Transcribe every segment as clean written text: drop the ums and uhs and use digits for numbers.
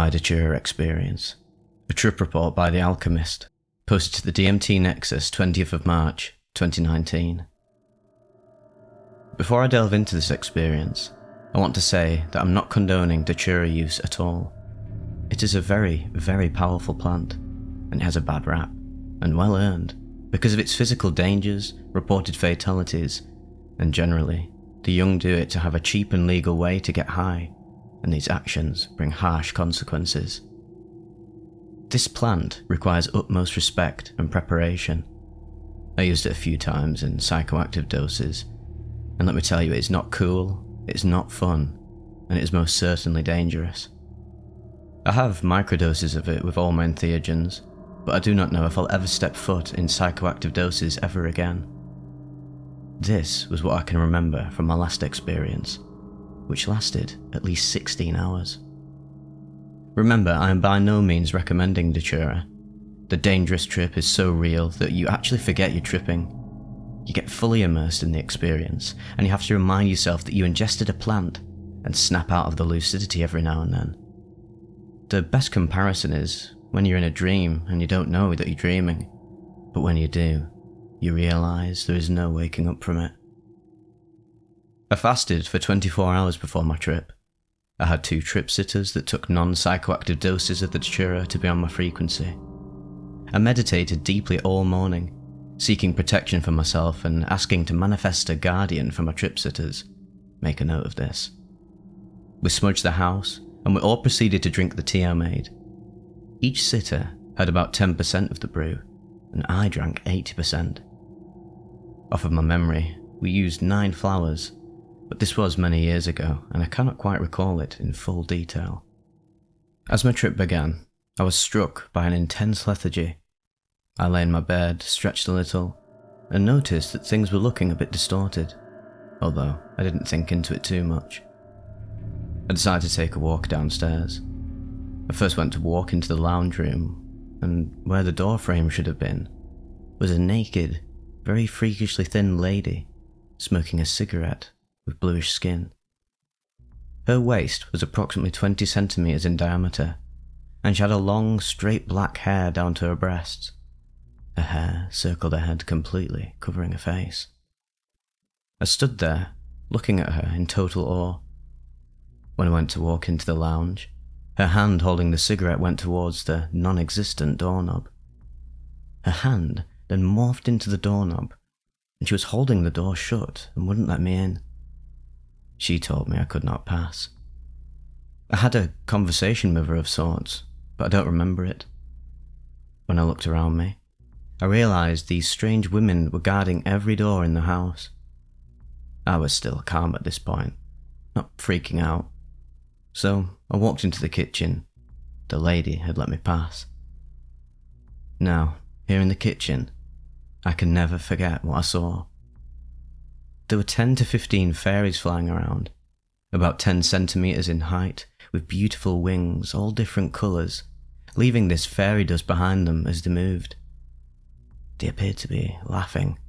My Datura Experience, a trip report by The Alchemist, posted to the DMT Nexus 20th of March, 2019. Before I delve into this experience, I want to say that I'm not condoning Datura use at all. It is a very, very powerful plant, and it has a bad rap, and well earned, because of its physical dangers, reported fatalities, and generally, the young do it to have a cheap and legal way to get high, and these actions bring harsh consequences. This plant requires utmost respect and preparation. I used it a few times in psychoactive doses, and let me tell you, it's not cool, it's not fun, and it is most certainly dangerous. I have microdoses of it with all my entheogens, but I do not know if I'll ever step foot in psychoactive doses ever again. This was what I can remember from my last experience, which lasted at least 16 hours. Remember, I am by no means recommending Datura. The dangerous trip is so real that you actually forget you're tripping. You get fully immersed in the experience, and you have to remind yourself that you ingested a plant and snap out of the lucidity every now and then. The best comparison is when you're in a dream and you don't know that you're dreaming, but when you do, you realise there is no waking up from it. I fasted for 24 hours before my trip. I had 2 trip sitters that took non-psychoactive doses of the Datura to be on my frequency. I meditated deeply all morning, seeking protection for myself and asking to manifest a guardian for my trip sitters. Make a note of this. We smudged the house, and we all proceeded to drink the tea I made. Each sitter had about 10% of the brew, and I drank 80%. Off of my memory, we used 9 flowers, but this was many years ago, and I cannot quite recall it in full detail. As my trip began, I was struck by an intense lethargy. I lay in my bed, stretched a little, and noticed that things were looking a bit distorted, although I didn't think into it too much. I decided to take a walk downstairs. I first went to walk into the lounge room, and where the door frame should have been was a naked, very freakishly thin lady smoking a cigarette with bluish skin. Her waist was approximately 20 centimeters in diameter, and she had a long, straight black hair down to her breasts. Her hair circled her head completely, covering her face. I stood there, looking at her in total awe. When I went to walk into the lounge, her hand holding the cigarette went towards the non-existent doorknob. Her hand then morphed into the doorknob, and she was holding the door shut and wouldn't let me in. She told me I could not pass. I had a conversation with her of sorts, but I don't remember it. When I looked around me, I realised these strange women were guarding every door in the house. I was still calm at this point, not freaking out. So I walked into the kitchen. The lady had let me pass. Now, here in the kitchen, I can never forget what I saw. There were 10 to 15 fairies flying around, about 10 centimeters in height, with beautiful wings, all different colours, leaving this fairy dust behind them as they moved. They appeared to be laughing,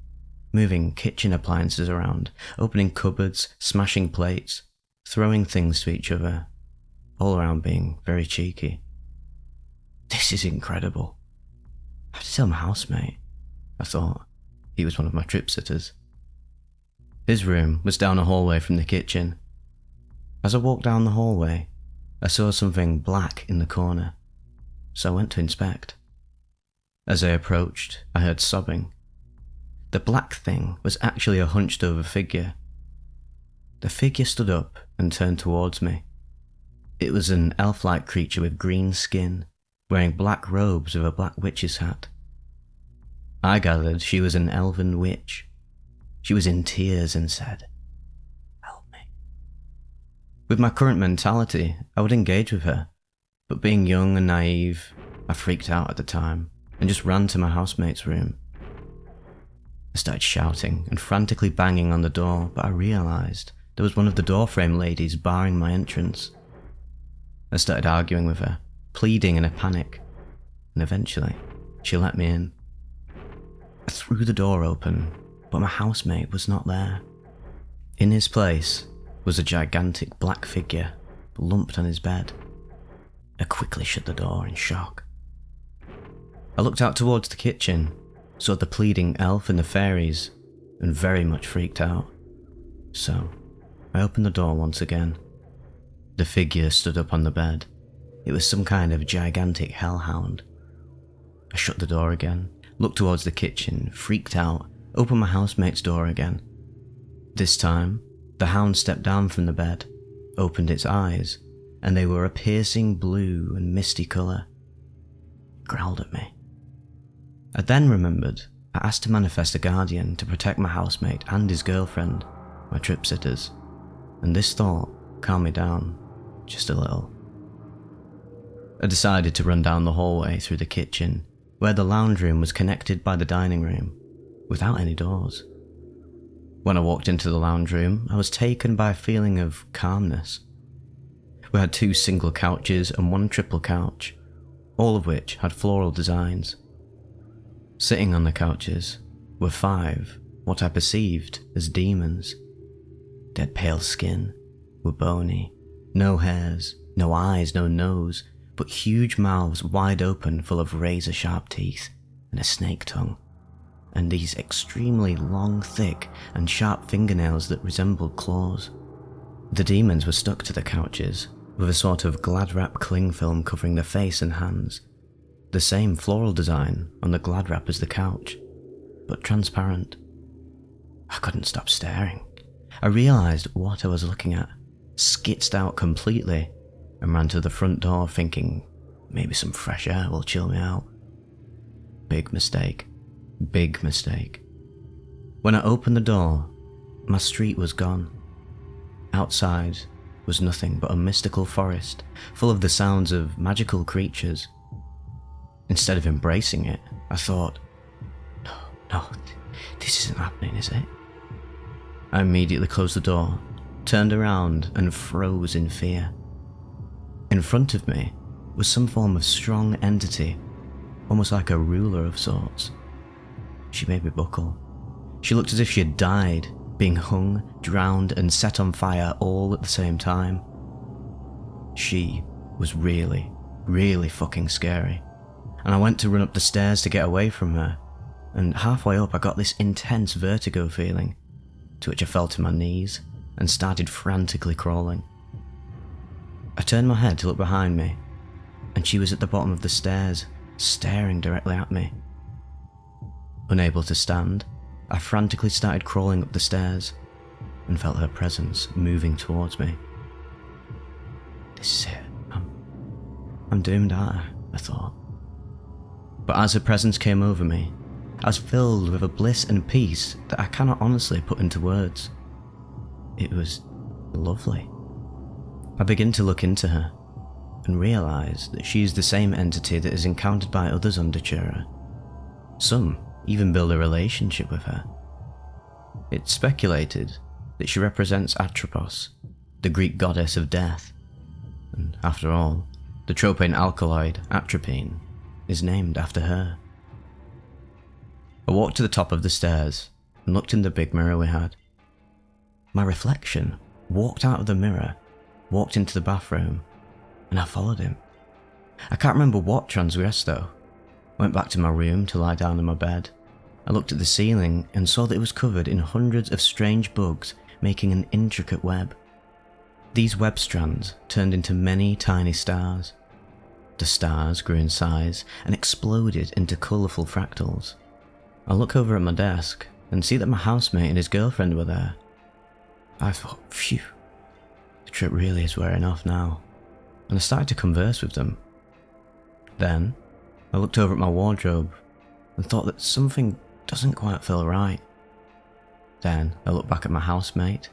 moving kitchen appliances around, opening cupboards, smashing plates, throwing things to each other, all around being very cheeky. This is incredible. I have to tell my housemate, I thought. He was one of my trip sitters. His room was down a hallway from the kitchen. As I walked down the hallway, I saw something black in the corner, so I went to inspect. As I approached, I heard sobbing. The black thing was actually a hunched over figure. The figure stood up and turned towards me. It was an elf-like creature with green skin, wearing black robes with a black witch's hat. I gathered she was an elven witch. She was in tears and said, "Help me." With my current mentality, I would engage with her, but being young and naive, I freaked out at the time and just ran to my housemate's room. I started shouting and frantically banging on the door, but I realised there was one of the doorframe ladies barring my entrance. I started arguing with her, pleading in a panic, and eventually she let me in. I threw the door open, but my housemate was not there. In his place was a gigantic black figure lumped on his bed. I quickly shut the door in shock. I looked out towards the kitchen, saw the pleading elf and the fairies, and very much freaked out. So, I opened the door once again. The figure stood up on the bed. It was some kind of gigantic hellhound. I shut the door again, looked towards the kitchen, freaked out, opened my housemate's door again. This time, the hound stepped down from the bed, opened its eyes, and they were a piercing blue and misty colour. It growled at me. I then remembered I asked to manifest a guardian to protect my housemate and his girlfriend, my trip sitters, and this thought calmed me down just a little. I decided to run down the hallway through the kitchen, where the lounge room was connected by the dining room, without any doors. When I walked into the lounge room, I was taken by a feeling of calmness. We had 2 single couches and 1 triple couch, all of which had floral designs. Sitting on the couches were 5, what I perceived as demons. They had pale skin, were bony, no hairs, no eyes, no nose, but huge mouths wide open full of razor-sharp teeth and a snake tongue, and these extremely long, thick, and sharp fingernails that resembled claws. The demons were stuck to the couches, with a sort of glad wrap cling film covering their face and hands, the same floral design on the glad wrap as the couch, but transparent. I couldn't stop staring. I realised what I was looking at, skitzed out completely, and ran to the front door thinking maybe some fresh air will chill me out. Big mistake. Big mistake. When I opened the door, my street was gone. Outside was nothing but a mystical forest, full of the sounds of magical creatures. Instead of embracing it, I thought, no, this isn't happening, is it? I immediately closed the door, turned around, and froze in fear. In front of me was some form of strong entity, almost like a ruler of sorts. She made me buckle. She looked as if she had died, being hung, drowned, and set on fire all at the same time. She was really, really fucking scary, and I went to run up the stairs to get away from her, and halfway up I got this intense vertigo feeling, to which I fell to my knees and started frantically crawling. I turned my head to look behind me, and she was at the bottom of the stairs, staring directly at me. Unable to stand, I frantically started crawling up the stairs, and felt her presence moving towards me. This is it. I'm doomed, aren't I thought. But as her presence came over me, I was filled with a bliss and peace that I cannot honestly put into words. It was lovely. I began to look into her, and realised that she is the same entity that is encountered by others on Datura. Some even build a relationship with her. It's speculated that she represents Atropos, the Greek goddess of death, and after all, the tropane alkaloid atropine is named after her. I walked to the top of the stairs and looked in the big mirror we had. My reflection walked out of the mirror, walked into the bathroom, and I followed him. I can't remember what transgressed though. I went back to my room to lie down on my bed. I looked at the ceiling and saw that it was covered in hundreds of strange bugs making an intricate web. These web strands turned into many tiny stars. The stars grew in size and exploded into colourful fractals. I look over at my desk and see that my housemate and his girlfriend were there. I thought, phew, the trip really is wearing off now, and I started to converse with them. Then, I looked over at my wardrobe and thought that something doesn't quite feel right. Then, I look back at my housemate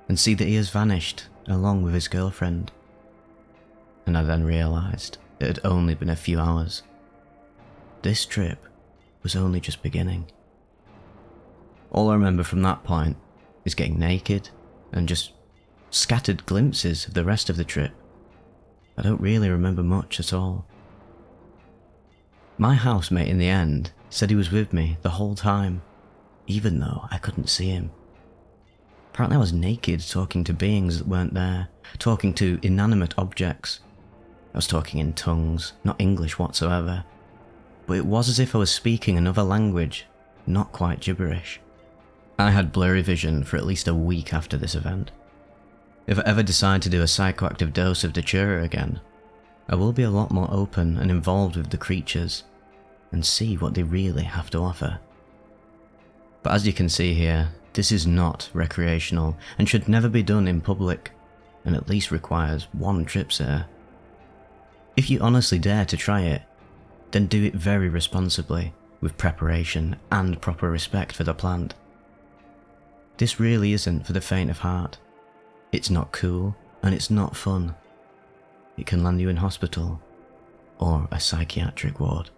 and see that he has vanished along with his girlfriend. And I then realised it had only been a few hours. This trip was only just beginning. All I remember from that point is getting naked and just scattered glimpses of the rest of the trip. I don't really remember much at all. My housemate in the end said he was with me the whole time, even though I couldn't see him. Apparently I was naked talking to beings that weren't there, talking to inanimate objects. I was talking in tongues, not English whatsoever, but it was as if I was speaking another language, not quite gibberish. I had blurry vision for at least a week after this event. If I ever decide to do a psychoactive dose of Datura again, I will be a lot more open and involved with the creatures and see what they really have to offer. But as you can see here, this is not recreational and should never be done in public, and at least requires 1 trip, sir. If you honestly dare to try it, then do it very responsibly, with preparation and proper respect for the plant. This really isn't for the faint of heart. It's not cool, and it's not fun. It can land you in hospital, or a psychiatric ward.